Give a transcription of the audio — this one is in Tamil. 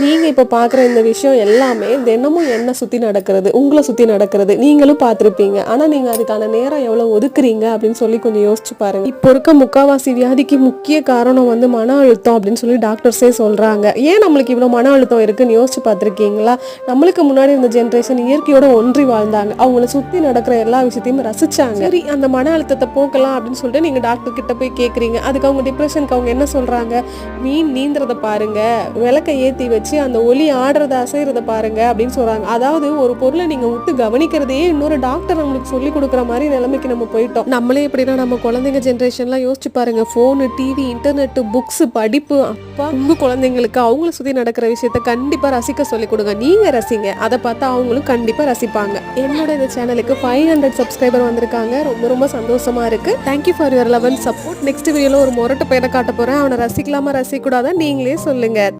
நீங்க இப்ப பார்க்குற இந்த விஷயம் எல்லாமே தினமும் என்ன சுத்தி நடக்கிறது, உங்கள சுத்தி நடக்கிறது. நீங்களும் பார்த்துருப்பீங்க. ஆனா நீங்க அதுக்கான நேரம் எவ்வளவு ஒதுக்குறீங்க அப்படின்னு சொல்லி கொஞ்சம் யோசிச்சு பாருங்க. இப்போ இருக்க முக்காவாசி வியாதிக்கு முக்கிய காரணம் வந்து மன அழுத்தம் அப்படின்னு சொல்லி டாக்டர்ஸே சொல்றாங்க. ஏன் நம்மளுக்கு இவ்வளவு மன அழுத்தம் இருக்குன்னு யோசிச்சு பார்த்துருக்கீங்களா? நம்மளுக்கு முன்னாடி இருந்த ஜென்ரேஷன் இயற்கையோட ஒன்றி வாழ்ந்தாங்க. அவங்கள சுத்தி நடக்கிற எல்லா விஷயத்தையும் ரசிச்சாங்க. சரி, அந்த மன அழுத்தத்தை போக்கலாம் அப்படின்னு சொல்லிட்டு நீங்க டாக்டர் கிட்ட போய் கேக்குறீங்க. அதுக்கு அவங்க டிப்ரெஷனுக்கு அவங்க என்ன சொல்றாங்க? மீன் நீந்துறத பாருங்க, விளக்க ஏத்தி வச்சு அந்த ஒலி ஆடுறத அசைறத பாருங்க அப்படின்னு சொல்றாங்க. அதாவது ஒரு பொருளை நீங்க விட்டு கவனிக்கிறதையே இன்னொரு டாக்டர் நம்மளுக்கு சொல்லி கொடுக்குற மாதிரி நிலைமைக்கு நம்ம போயிட்டோம். நம்மளே எப்படின்னா நம்ம குழந்தைங்க ஜென்ரேஷன்லாம் யோசிச்சு பாருங்க. போனு, டிவி, இன்டர்நெட், புக்ஸ், படிப்பு. அப்பா, உங்க குழந்தைங்களுக்கு அவங்கள சுத்தி நடக்கிற விஷயத்த கண்டிப்பா ரசிக்க சொல்லி கொடுங்க. நீங்க ரசிங்க, அதை பார்த்து அவங்களும் கண்டிப்பா ரசிப்பாங்க. என்னோட இந்த சேனலுக்கு 500 சப்ஸ்கிரைபர் வந்திருக்காங்க. ரொம்ப ரொம்ப சந்தோஷமா இருக்கு. Thank you for your love and support. Next வீடியோல ஒரு முரட்டு பையனை காட்ட போறேன். அவனை ரசிக்கலாமா ரசிக்க கூடாதா நீங்களே சொல்லுங்க.